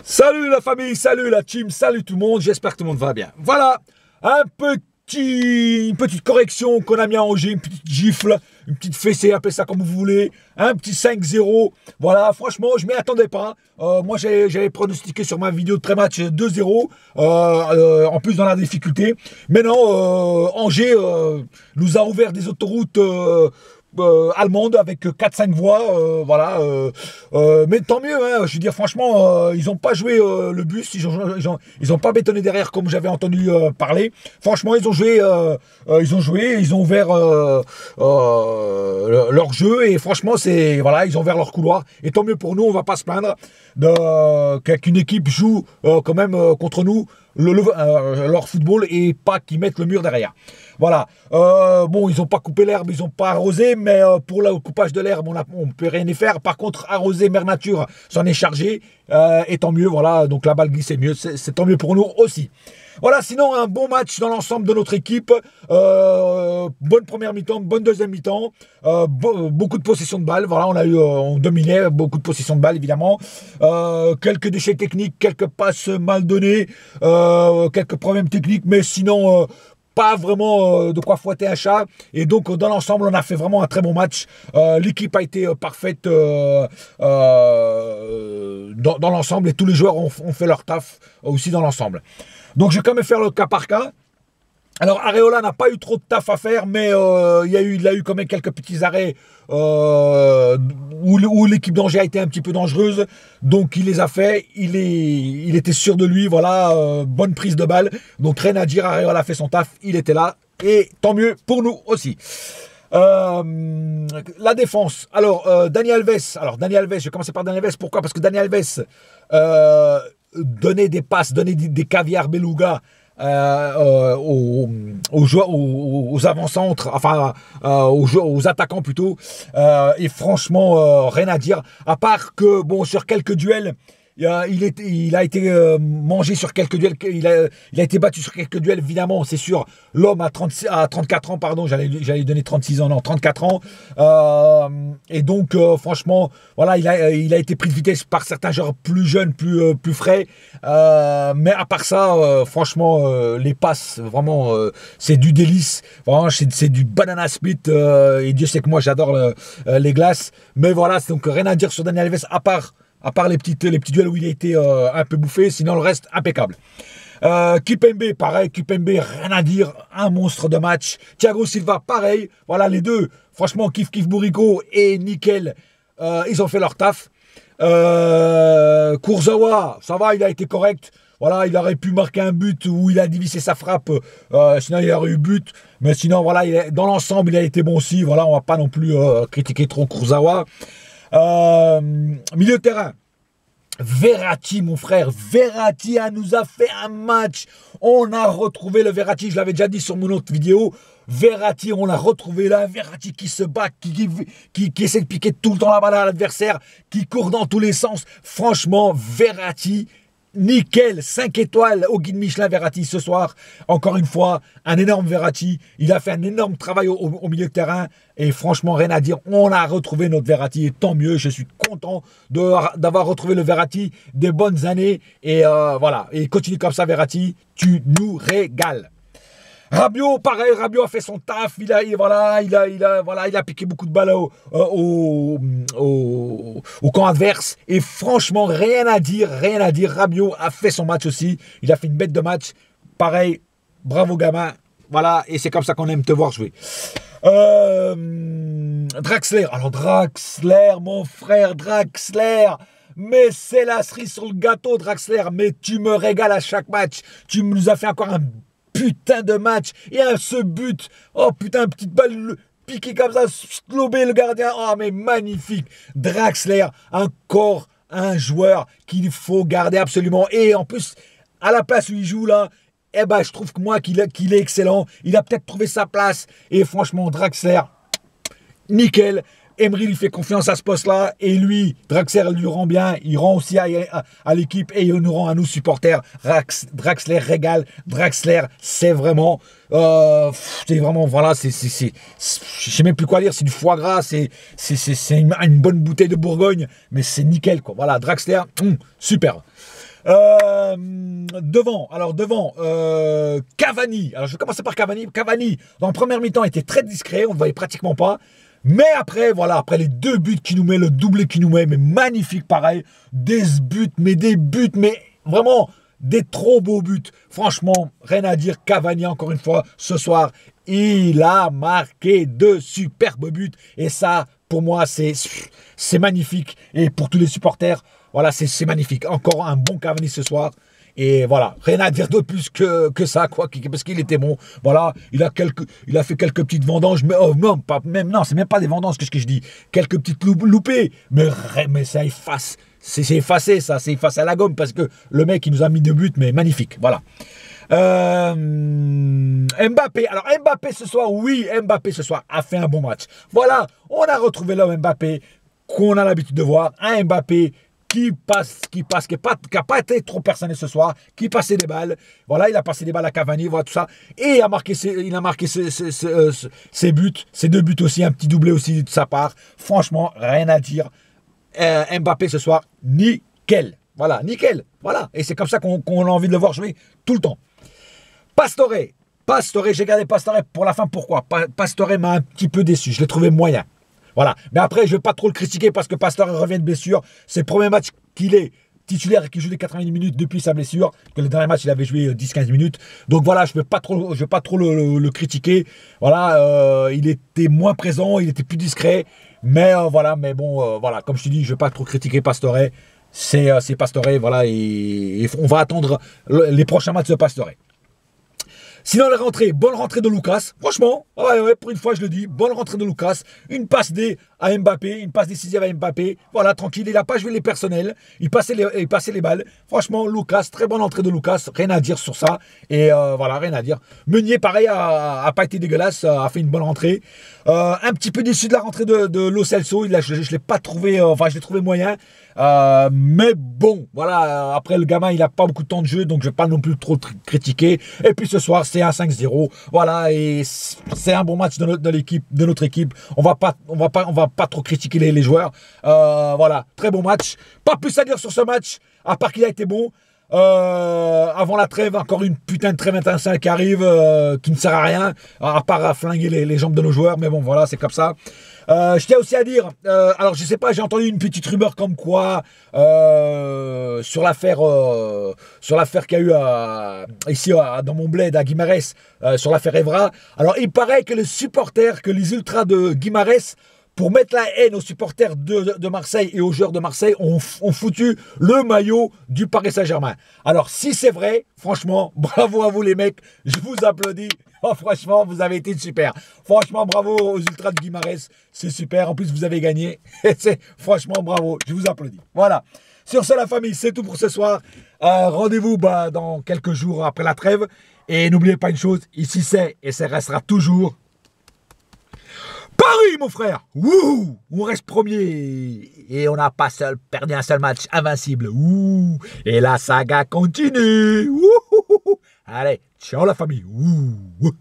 Salut la famille, salut la team, salut tout le monde, j'espère que tout le monde va bien. Voilà, une petite correction qu'on a mis en jeu, une petite gifle, une petite fessée, appelez ça comme vous voulez, un petit 5-0. Voilà, franchement, je m'y attendais pas. Moi, j'avais pronostiqué sur ma vidéo de pré-match 2-0, en plus dans la difficulté. Mais non, Angers nous a ouvert des autoroutes allemande avec 4-5 voies, voilà, mais tant mieux, hein, je veux dire franchement, ils n'ont pas joué le bus, ils ont pas bétonné derrière comme j'avais entendu parler. Franchement, ils ont joué, ils ont ouvert leur jeu et franchement c'est voilà, ils ont ouvert leur couloir et tant mieux pour nous, on va pas se plaindre qu'une équipe joue quand même contre nous leur football et pas qu'ils mettent le mur derrière. Voilà. Bon, ils n'ont pas coupé l'herbe, ils n'ont pas arrosé, mais pour le coupage de l'herbe, on ne peut rien y faire. Par contre, arroser, Mère Nature s'en est chargé, et tant mieux, voilà. Donc la balle glissait mieux, c'est tant mieux pour nous aussi. Voilà, sinon un bon match dans l'ensemble de notre équipe. Bonne première mi-temps, bonne deuxième mi-temps. Beaucoup de possession de balles. Voilà, on dominait, beaucoup de possession de balles évidemment. Quelques déchets techniques, quelques passes mal données, quelques problèmes techniques, mais sinon pas vraiment de quoi fouetter un chat. Et donc dans l'ensemble on a fait vraiment un très bon match. L'équipe a été parfaite dans l'ensemble et tous les joueurs ont fait leur taf aussi dans l'ensemble. Donc je vais quand même faire le cas par cas. Alors Areola n'a pas eu trop de taf à faire, mais il a eu quand même quelques petits arrêts où l'équipe d'Angers a été un petit peu dangereuse. Donc il les a fait, il était sûr de lui, voilà, bonne prise de balle. Donc rien à dire, Areola a fait son taf, il était là. Et tant mieux pour nous aussi. La défense. Alors Dani Alves, je vais commencer par Dani Alves. Pourquoi? Parce que Dani Alves donnait des passes, donnait des caviar beluga aux avant-centres, enfin aux attaquants plutôt, et franchement rien à dire, à part que bon, sur quelques duels il a été mangé sur quelques duels, il a été battu sur quelques duels, évidemment, c'est sûr. L'homme à 34 ans, pardon, j'allais lui donner 36 ans, non, 34 ans. Et donc, franchement, voilà, il a été pris de vitesse par certains joueurs plus jeunes, plus frais. Mais à part ça, franchement, les passes, vraiment, c'est du délice. Vraiment, c'est du banana split. Et Dieu sait que moi, j'adore les glaces. Mais voilà, donc rien à dire sur Dani Alves, à part les petits duels où il a été un peu bouffé, sinon le reste impeccable. Kimpembe, pareil, Kimpembe, rien à dire, un monstre de match. Thiago Silva, pareil, voilà les deux, franchement, Kif Bourrico et nickel, ils ont fait leur taf. Kurzawa, ça va, il a été correct. Voilà, il aurait pu marquer un but où il a divisé sa frappe, sinon il aurait eu but. Mais sinon, voilà, dans l'ensemble, il a été bon aussi. Voilà, on va pas non plus critiquer trop Kurzawa. Milieu de terrain, Verratti, mon frère, Verratti nous a fait un match. On a retrouvé le Verratti, je l'avais déjà dit sur mon autre vidéo. Verratti, on l'a retrouvé là. Verratti qui se bat, qui essaie de piquer tout le temps la balle à l'adversaire, qui court dans tous les sens. Franchement, Verratti, nickel, 5 étoiles au guide Michelin Verratti ce soir. Encore une fois, un énorme Verratti. Il a fait un énorme travail au milieu de terrain. Et franchement, rien à dire. On a retrouvé notre Verratti. Et tant mieux, je suis content d'avoir retrouvé le Verratti des bonnes années. Et voilà. Et continue comme ça, Verratti. Tu nous régales. Rabiot, pareil, Rabiot a fait son taf, il a piqué beaucoup de balles au camp adverse. Et franchement, rien à dire. Rabiot a fait son match aussi. Il a fait une bête de match. Pareil, bravo gamin. Voilà, et c'est comme ça qu'on aime te voir jouer. Draxler. Alors Draxler, mon frère, Draxler. Mais c'est la cerise sur le gâteau, Draxler. Mais tu me régales à chaque match. Tu nous as fait encore un putain de match. Et ce but. Oh putain, une petite balle piquée comme ça, slobé le gardien. Oh mais magnifique. Draxler, encore un joueur qu'il faut garder absolument. Et en plus, à la place où il joue là, eh ben je trouve que moi qu'il est excellent. Il a peut-être trouvé sa place. Et franchement, Draxler, nickel. Emery lui fait confiance à ce poste-là et lui, Draxler lui rend bien, il rend aussi à l'équipe et il nous rend à nous supporters. Draxler régale, Draxler c'est vraiment, voilà, je sais même plus quoi dire, c'est du foie gras, c'est une bonne bouteille de Bourgogne, mais c'est nickel quoi. Voilà, Draxler, super. Devant, Cavani. Alors, je vais commencer par Cavani. Cavani, dans la première mi-temps, était très discret. On ne le voyait pratiquement pas. Mais après, voilà, après les 2 buts qu'il nous met, le doublé qu'il nous met, mais magnifique pareil. Des buts, mais vraiment des trop beaux buts. Franchement, rien à dire. Cavani, encore une fois, ce soir, il a marqué 2 superbes buts. Et ça, pour moi, c'est magnifique. Et pour tous les supporters, voilà, c'est magnifique. Encore un bon Cavani ce soir. Et voilà, rien à dire d'autre plus que ça, quoi, parce qu'il était bon. Voilà, il a fait quelques petites vendanges, mais non, c'est même pas des vendanges, qu'est-ce que je dis, quelques petites loupées, mais ça efface, c'est effacé, ça, c'est effacé à la gomme, parce que le mec, il nous a mis 2 buts, mais magnifique, voilà. Mbappé, alors Mbappé ce soir, oui, Mbappé ce soir a fait un bon match. Voilà, on a retrouvé l'homme Mbappé qu'on a l'habitude de voir, un Mbappé qui n'a pas été trop personnel ce soir, qui passait des balles. Voilà, il a passé des balles à Cavani, voilà tout ça. Et il a marqué ses buts, ses 2 buts aussi, un petit doublé aussi de sa part. Franchement, rien à dire. Mbappé ce soir, nickel. Voilà, nickel. Voilà, et c'est comme ça qu'on a envie de le voir jouer tout le temps. Pastore, j'ai gardé Pastore pour la fin. Pourquoi? Pastore m'a un petit peu déçu, je l'ai trouvé moyen. Voilà. Mais après, je ne vais pas trop le critiquer parce que Pastore revient de blessure. C'est le premier match qu'il est titulaire et qu'il joue les 90 minutes depuis sa blessure. Que le dernier match, il avait joué 10-15 minutes. Donc voilà, je ne vais pas trop le critiquer. Voilà, il était moins présent, il était plus discret. Mais voilà, voilà, comme je te dis, je ne vais pas trop critiquer Pastore. C'est Pastore, voilà, et on va attendre les prochains matchs de Pastore. Sinon, la rentrée, bonne rentrée de Lucas. Franchement, ouais, pour une fois, je le dis, bonne rentrée de Lucas. Une passe à Mbappé, une passe décisive à Mbappé. Voilà, tranquille, il n'a pas joué les personnels. Il passait les balles. Franchement, Lucas, très bonne entrée de Lucas. Rien à dire sur ça. Et voilà, rien à dire. Meunier, pareil, a pas été dégueulasse, a fait une bonne rentrée. Un petit peu déçu de la rentrée de Lo Celso. Je ne l'ai pas trouvé, je l'ai trouvé moyen. Mais bon, voilà, après le gamin, il n'a pas beaucoup de temps de jeu, donc je ne vais pas non plus trop critiquer. Et puis ce soir, c'est un 5-0. Voilà, et c'est un bon match de notre équipe. On va pas trop critiquer les joueurs. Voilà, très bon match. Pas plus à dire sur ce match, à part qu'il a été bon. Avant la trêve, encore une putain de trêve internationale qui arrive, qui ne sert à rien, à part à flinguer les jambes de nos joueurs. Mais bon, voilà, c'est comme ça. Je tiens aussi à dire, alors je sais pas, j'ai entendu une petite rumeur comme quoi sur l'affaire qu'il y a eu ici dans mon bled à Guimarães, sur l'affaire Evra. Alors il paraît que les ultras de Guimarães, pour mettre la haine aux supporters de Marseille et aux joueurs de Marseille, ont foutu le maillot du Paris Saint-Germain. Alors, si c'est vrai, franchement, bravo à vous les mecs, je vous applaudis. Oh, franchement, vous avez été super. Franchement, bravo aux ultras de Guimarães, c'est super. En plus, vous avez gagné. Franchement, bravo, je vous applaudis. Voilà. Sur ce, la famille, c'est tout pour ce soir. Rendez-vous dans quelques jours après la trêve. Et n'oubliez pas une chose, ici c'est et ça restera toujours Paris, mon frère. Wouh, on reste premier et on n'a pas perdu un seul match, invincible. Ouh, et la saga continue. Ouh, allez, ciao la famille. Ouh.